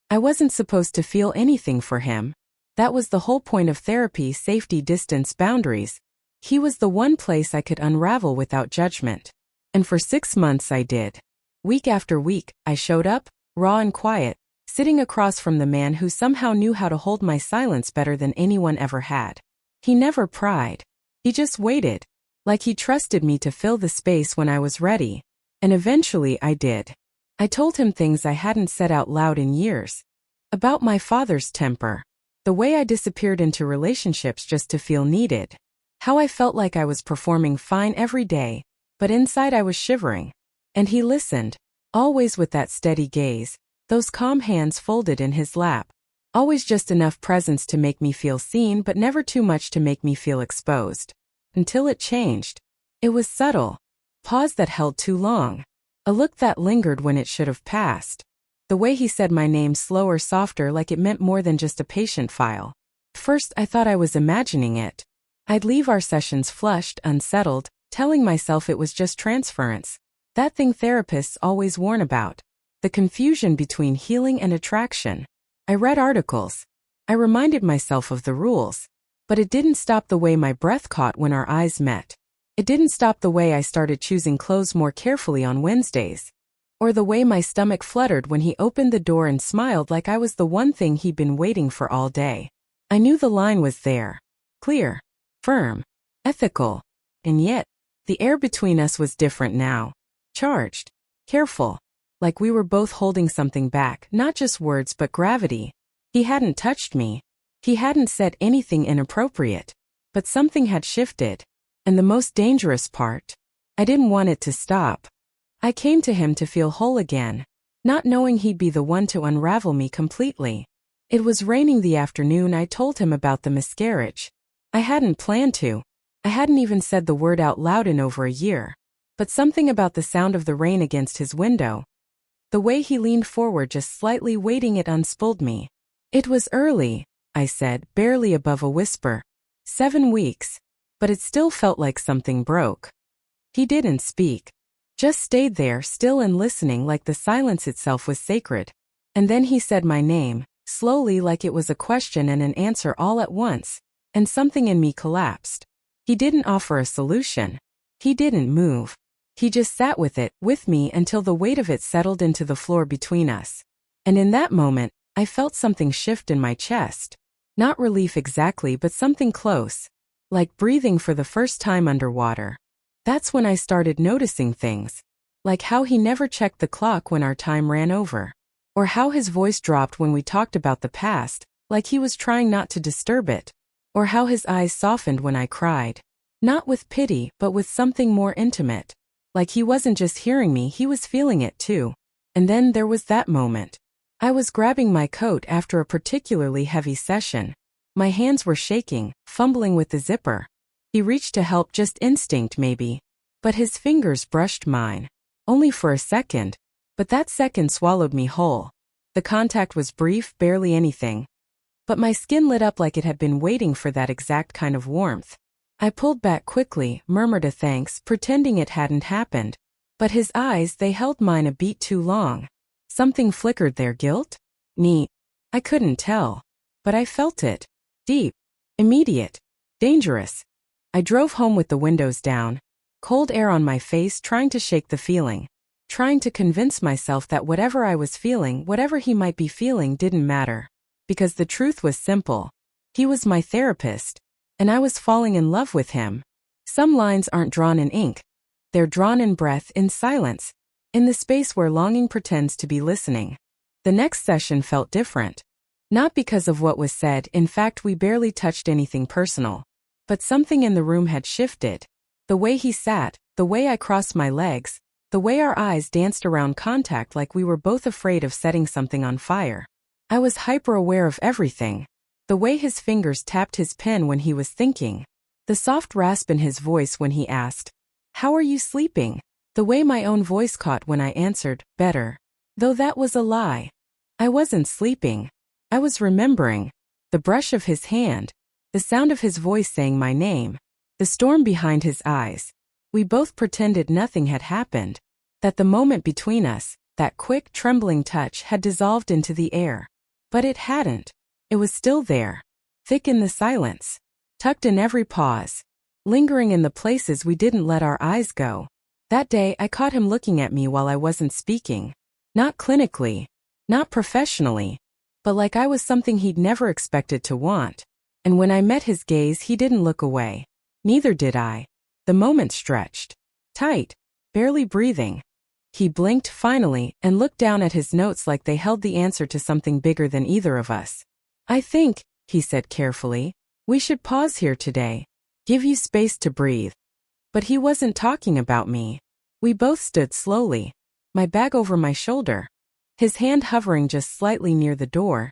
I wasn't supposed to feel anything for him. That was the whole point of therapy: safety, distance, boundaries. He was the one place I could unravel without judgment. And for 6 months I did. Week after week, I showed up, raw and quiet, sitting across from the man who somehow knew how to hold my silence better than anyone ever had. He never pried. He just waited, like he trusted me to fill the space when I was ready. And eventually I did. I told him things I hadn't said out loud in years. About my father's temper. The way I disappeared into relationships just to feel needed. How I felt like I was performing fine every day, but inside I was shivering. And he listened, always with that steady gaze, those calm hands folded in his lap. Always just enough presence to make me feel seen, but never too much to make me feel exposed. Until it changed. It was subtle. Pause that held too long. A look that lingered when it should have passed. The way he said my name slower, softer, like it meant more than just a patient file. At first I thought I was imagining it. I'd leave our sessions flushed, unsettled, telling myself it was just transference. That thing therapists always warn about. The confusion between healing and attraction. I read articles. I reminded myself of the rules. But it didn't stop the way my breath caught when our eyes met. It didn't stop the way I started choosing clothes more carefully on Wednesdays. Or the way my stomach fluttered when he opened the door and smiled like I was the one thing he'd been waiting for all day. I knew the line was there. Clear. Firm. Ethical. And yet, the air between us was different now. Charged. Careful. Like we were both holding something back, not just words but gravity. He hadn't touched me. He hadn't said anything inappropriate. But something had shifted. And the most dangerous part, I didn't want it to stop. I came to him to feel whole again, not knowing he'd be the one to unravel me completely. It was raining the afternoon I told him about the miscarriage. I hadn't planned to. I hadn't even said the word out loud in over a year. But something about the sound of the rain against his window, the way he leaned forward just slightly waiting, it unspooled me. It was early, I said, barely above a whisper. 7 weeks. But it still felt like something broke. He didn't speak. Just stayed there, still and listening, like the silence itself was sacred. And then he said my name, slowly, like it was a question and an answer all at once, and something in me collapsed. He didn't offer a solution. He didn't move. He just sat with it, with me, until the weight of it settled into the floor between us. And in that moment, I felt something shift in my chest. Not relief exactly, but something close. Like breathing for the first time underwater. That's when I started noticing things. Like how he never checked the clock when our time ran over. Or how his voice dropped when we talked about the past, like he was trying not to disturb it. Or how his eyes softened when I cried. Not with pity, but with something more intimate. Like he wasn't just hearing me, he was feeling it too. And then there was that moment. I was grabbing my coat after a particularly heavy session. My hands were shaking, fumbling with the zipper. He reached to help, just instinct maybe. But his fingers brushed mine. Only for a second. But that second swallowed me whole. The contact was brief, barely anything. But my skin lit up like it had been waiting for that exact kind of warmth. I pulled back quickly, murmured a thanks, pretending it hadn't happened. But his eyes, they held mine a beat too long. Something flickered there. Guilt? Need? I couldn't tell. But I felt it. Deep. Immediate. Dangerous. I drove home with the windows down. Cold air on my face, trying to shake the feeling. Trying to convince myself that whatever I was feeling, whatever he might be feeling, didn't matter. Because the truth was simple. He was my therapist. And I was falling in love with him. Some lines aren't drawn in ink. They're drawn in breath, in silence. In the space where longing pretends to be listening. The next session felt different. Not because of what was said, in fact we barely touched anything personal. But something in the room had shifted. The way he sat, the way I crossed my legs, the way our eyes danced around contact like we were both afraid of setting something on fire. I was hyper-aware of everything. The way his fingers tapped his pen when he was thinking. The soft rasp in his voice when he asked, "How are you sleeping?" The way my own voice caught when I answered, "Better." Though that was a lie. I wasn't sleeping. I was remembering. The brush of his hand. The sound of his voice saying my name. The storm behind his eyes. We both pretended nothing had happened. That the moment between us, that quick, trembling touch, had dissolved into the air. But it hadn't. It was still there. Thick in the silence. Tucked in every pause. Lingering in the places we didn't let our eyes go. That day I caught him looking at me while I wasn't speaking. Not clinically. Not professionally. But like I was something he'd never expected to want. And when I met his gaze, he didn't look away. Neither did I. The moment stretched. Tight. Barely breathing. He blinked finally and looked down at his notes like they held the answer to something bigger than either of us. I think, he said carefully, we should pause here today. Give you space to breathe. But he wasn't talking about me. We both stood slowly. My bag over my shoulder. His hand hovering just slightly near the door.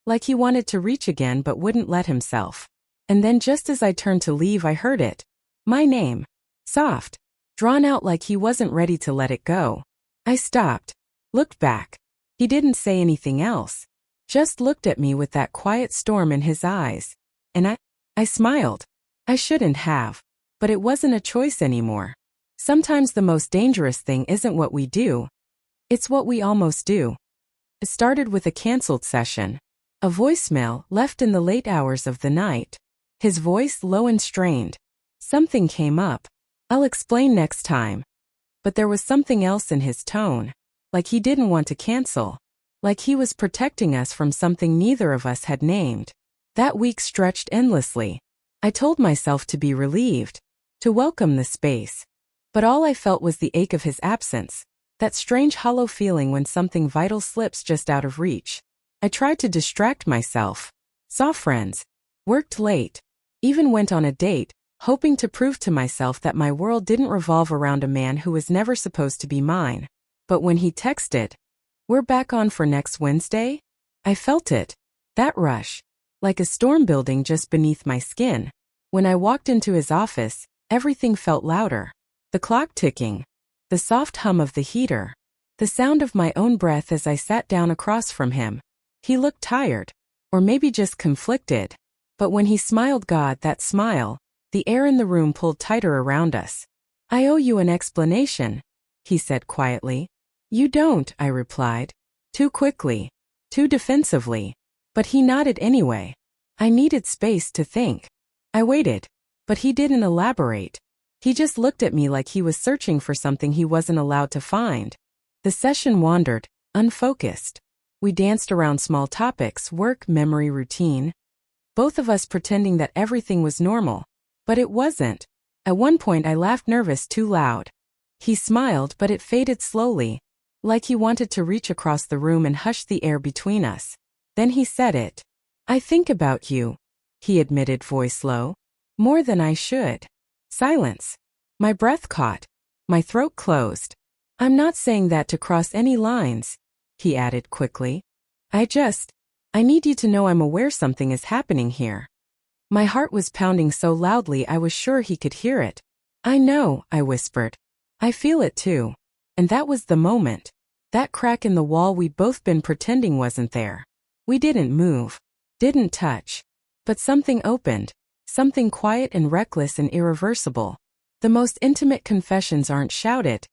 Like he wanted to reach again but wouldn't let himself. And then just as I turned to leave I heard it. My name. Soft. Drawn out like he wasn't ready to let it go. I stopped. Looked back. He didn't say anything else. Just looked at me with that quiet storm in his eyes. And I smiled. I shouldn't have. But it wasn't a choice anymore. Sometimes the most dangerous thing isn't what we do. It's what we almost do. It started with a canceled session. A voicemail left in the late hours of the night. His voice low and strained. Something came up. I'll explain next time. But there was something else in his tone. Like he didn't want to cancel. Like he was protecting us from something neither of us had named. That week stretched endlessly. I told myself to be relieved. To welcome the space. But all I felt was the ache of his absence. That strange hollow feeling when something vital slips just out of reach. I tried to distract myself. Saw friends. Worked late. Even went on a date, hoping to prove to myself that my world didn't revolve around a man who was never supposed to be mine. But when he texted, "We're back on for next Wednesday?" I felt it. That rush. Like a storm building just beneath my skin. When I walked into his office, everything felt louder. The clock ticking. The soft hum of the heater. The sound of my own breath as I sat down across from him. He looked tired. Or maybe just conflicted. But when he smiled, God, that smile, the air in the room pulled tighter around us. "I owe you an explanation," he said quietly. "You don't," I replied. Too quickly. Too defensively. But he nodded anyway. I needed space to think. I waited. But he didn't elaborate. He just looked at me like he was searching for something he wasn't allowed to find. The session wandered, unfocused. We danced around small topics, work, memory, routine. Both of us pretending that everything was normal. But it wasn't. At one point I laughed nervous too loud. He smiled but it faded slowly. Like he wanted to reach across the room and hush the air between us. Then he said it. "I think about you," he admitted, voice low. "More than I should." Silence. My breath caught. My throat closed. "I'm not saying that to cross any lines," he added quickly. I need you to know I'm aware something is happening here." My heart was pounding so loudly I was sure he could hear it. "I know," I whispered. "I feel it too." And that was the moment. That crack in the wall we'd both been pretending wasn't there. We didn't move. Didn't touch. But something opened. Something quiet and reckless and irreversible. The most intimate confessions aren't shouted.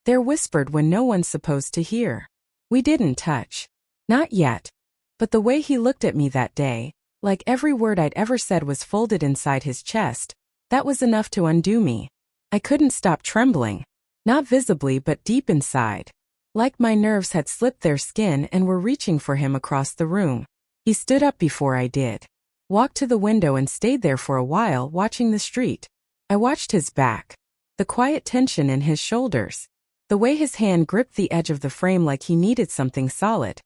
They're whispered when no one's supposed to hear. We didn't touch. Not yet. But the way he looked at me that day, like every word I'd ever said was folded inside his chest, that was enough to undo me. I couldn't stop trembling. Not visibly but deep inside. Like my nerves had slipped their skin and were reaching for him across the room. He stood up before I did. Walked to the window and stayed there for a while watching the street. I watched his back. The quiet tension in his shoulders. The way his hand gripped the edge of the frame like he needed something solid.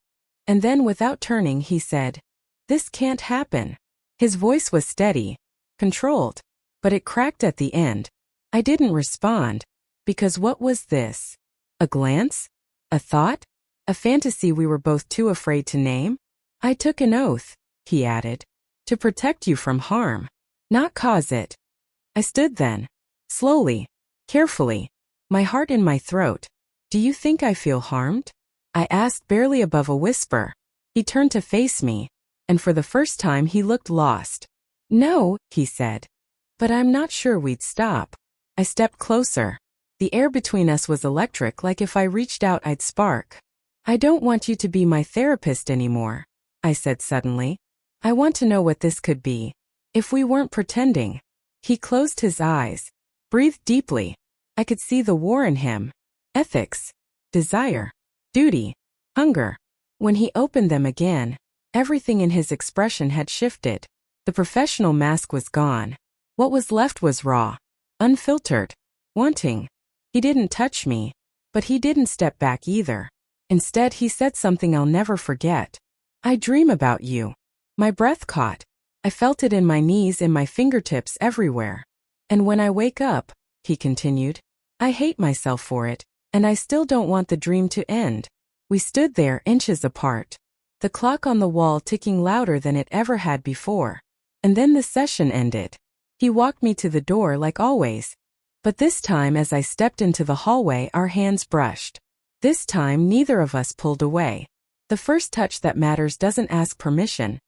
And then without turning he said, "This can't happen." His voice was steady. Controlled. But it cracked at the end. I didn't respond. Because what was this? A glance? A thought? A fantasy we were both too afraid to name? "I took an oath," he added. "To protect you from harm. Not cause it." I stood then. Slowly. Carefully. My heart in my throat. "Do you think I feel harmed?" I asked barely above a whisper. He turned to face me. And for the first time he looked lost. "No," he said. "But I'm not sure we'd stop." I stepped closer. The air between us was electric, like if I reached out I'd spark. "I don't want you to be my therapist anymore," I said suddenly. I want to know what this could be. If we weren't pretending. He closed his eyes, breathed deeply. I could see the war in him. Ethics, desire, duty, hunger. When he opened them again, everything in his expression had shifted. The professional mask was gone. What was left was raw, unfiltered, wanting. He didn't touch me, but he didn't step back either. Instead, he said something I'll never forget. I dream about you. My breath caught. I felt it in my knees, in my fingertips, everywhere. And when I wake up, he continued, I hate myself for it, and I still don't want the dream to end. We stood there, inches apart. The clock on the wall ticking louder than it ever had before. And then the session ended. He walked me to the door like always. But this time, as I stepped into the hallway, our hands brushed. This time, neither of us pulled away. The first touch that matters doesn't ask permission.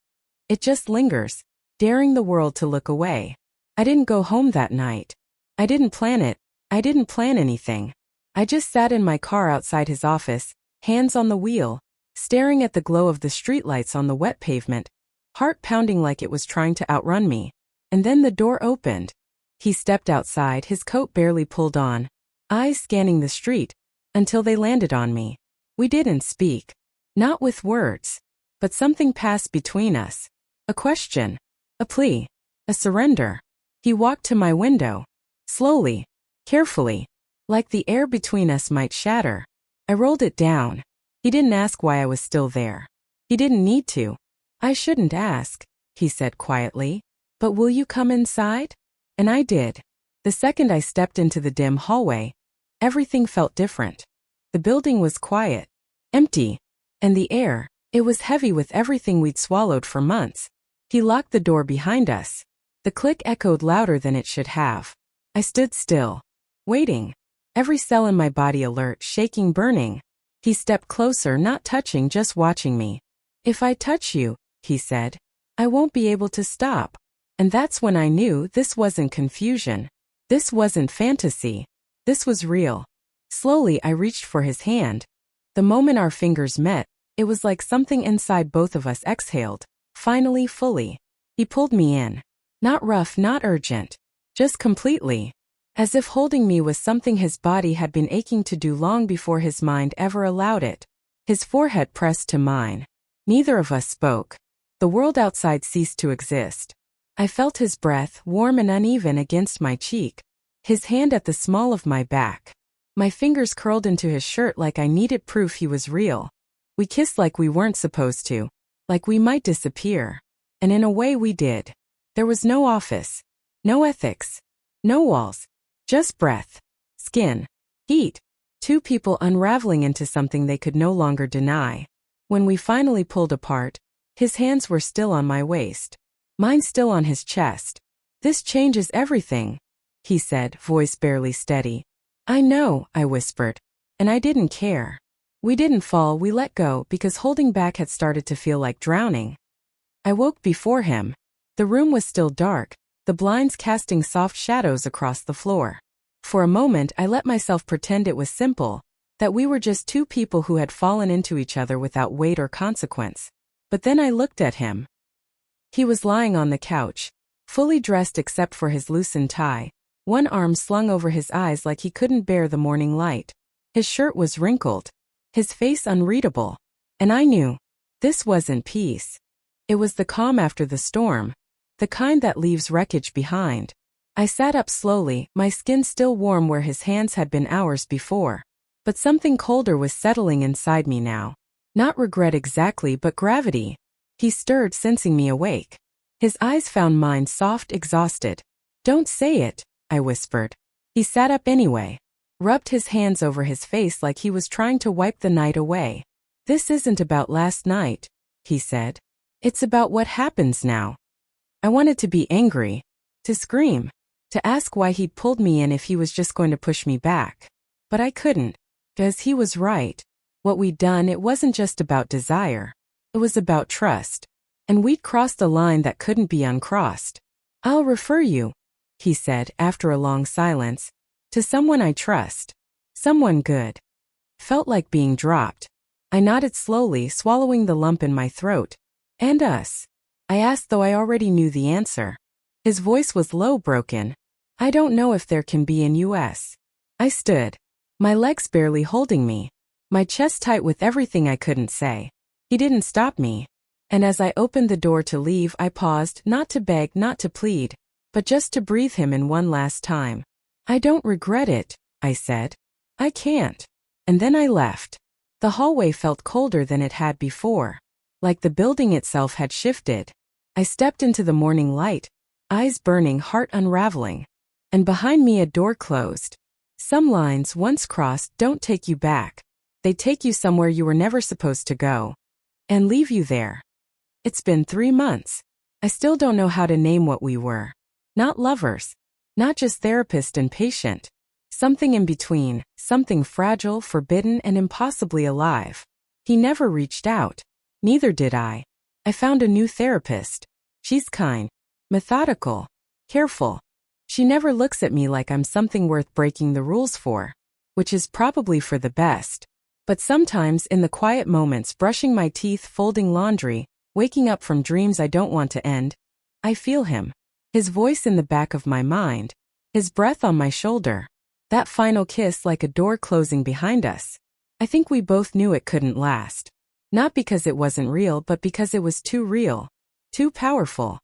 It just lingers, daring the world to look away. I didn't go home that night. I didn't plan it. I didn't plan anything. I just sat in my car outside his office, hands on the wheel, staring at the glow of the streetlights on the wet pavement, heart pounding like it was trying to outrun me. And then the door opened. He stepped outside, his coat barely pulled on, eyes scanning the street, until they landed on me. We didn't speak. Not with words. But something passed between us. A question. A plea. A surrender. He walked to my window. Slowly. Carefully. Like the air between us might shatter. I rolled it down. He didn't ask why I was still there. He didn't need to. I shouldn't ask, he said quietly. But will you come inside? And I did. The second I stepped into the dim hallway, everything felt different. The building was quiet, empty, and the air, it was heavy with everything we'd swallowed for months. He locked the door behind us. The click echoed louder than it should have. I stood still, waiting, every cell in my body alert, shaking, burning. He stepped closer, not touching, just watching me. If I touch you, he said, I won't be able to stop. And that's when I knew this wasn't confusion. This wasn't fantasy. This was real. Slowly, I reached for his hand. The moment our fingers met, it was like something inside both of us exhaled, finally, fully. He pulled me in. Not rough, not urgent. Just completely. As if holding me was something his body had been aching to do long before his mind ever allowed it. His forehead pressed to mine. Neither of us spoke. The world outside ceased to exist. I felt his breath, warm and uneven, against my cheek. His hand at the small of my back. My fingers curled into his shirt like I needed proof he was real. We kissed like we weren't supposed to. Like we might disappear. And in a way we did. There was no office. No ethics. No walls. Just breath. Skin. Heat. Two people unraveling into something they could no longer deny. When we finally pulled apart, his hands were still on my waist. Mine still on his chest. This changes everything, he said, voice barely steady. I know, I whispered. And I didn't care. We didn't fall, we let go, because holding back had started to feel like drowning. I woke before him. The room was still dark, the blinds casting soft shadows across the floor. For a moment, I let myself pretend it was simple, that we were just two people who had fallen into each other without weight or consequence. But then I looked at him. He was lying on the couch, fully dressed except for his loosened tie, one arm slung over his eyes like he couldn't bear the morning light. His shirt was wrinkled, his face unreadable. And I knew, this wasn't peace. It was the calm after the storm, the kind that leaves wreckage behind. I sat up slowly, my skin still warm where his hands had been hours before. But something colder was settling inside me now. Not regret exactly, but gravity. He stirred, sensing me awake. His eyes found mine, soft, exhausted. Don't say it, I whispered. He sat up anyway, rubbed his hands over his face like he was trying to wipe the night away. This isn't about last night, he said. It's about what happens now. I wanted to be angry, to scream, to ask why he'd pulled me in if he was just going to push me back. But I couldn't, because he was right. What we'd done, it wasn't just about desire. It was about trust. And we'd crossed a line that couldn't be uncrossed. I'll refer you, he said after a long silence, to someone I trust. Someone good. Felt like being dropped. I nodded slowly, swallowing the lump in my throat. And us? I asked, though I already knew the answer. His voice was low, broken. I don't know if there can be in US. I stood, my legs barely holding me, my chest tight with everything I couldn't say. He didn't stop me. And as I opened the door to leave, I paused, not to beg, not to plead, but just to breathe him in one last time. I don't regret it, I said. I can't. And then I left. The hallway felt colder than it had before, like the building itself had shifted. I stepped into the morning light, eyes burning, heart unraveling. And behind me a door closed. Some lines, once crossed, don't take you back. They take you somewhere you were never supposed to go. And leave you there. It's been 3 months. I still don't know how to name what we were. Not lovers. Not just therapist and patient. Something in between, something fragile, forbidden, and impossibly alive. He never reached out. Neither did I. I found a new therapist. She's kind, methodical, careful. She never looks at me like I'm something worth breaking the rules for, which is probably for the best. But sometimes in the quiet moments, brushing my teeth, folding laundry, waking up from dreams I don't want to end, I feel him. His voice in the back of my mind. His breath on my shoulder. That final kiss, like a door closing behind us. I think we both knew it couldn't last. Not because it wasn't real, but because it was too real. Too powerful.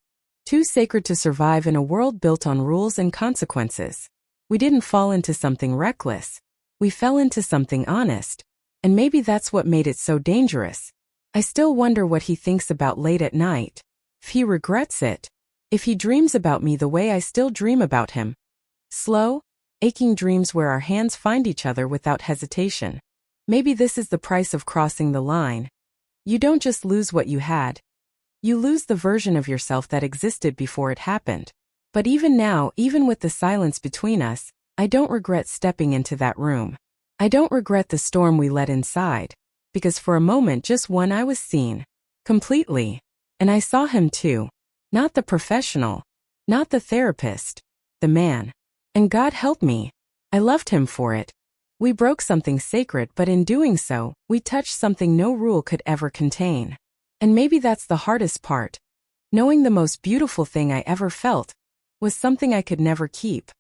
Too sacred to survive in a world built on rules and consequences. We didn't fall into something reckless. We fell into something honest. And maybe that's what made it so dangerous. I still wonder what he thinks about late at night. If he regrets it. If he dreams about me the way I still dream about him. Slow, aching dreams where our hands find each other without hesitation. Maybe this is the price of crossing the line. You don't just lose what you had. You lose the version of yourself that existed before it happened. But even now, even with the silence between us, I don't regret stepping into that room. I don't regret the storm we let inside. Because for a moment, just one, I was seen. Completely. And I saw him too. Not the professional. Not the therapist. The man. And God help me. I loved him for it. We broke something sacred, but in doing so, we touched something no rule could ever contain. And maybe that's the hardest part. Knowing the most beautiful thing I ever felt was something I could never keep.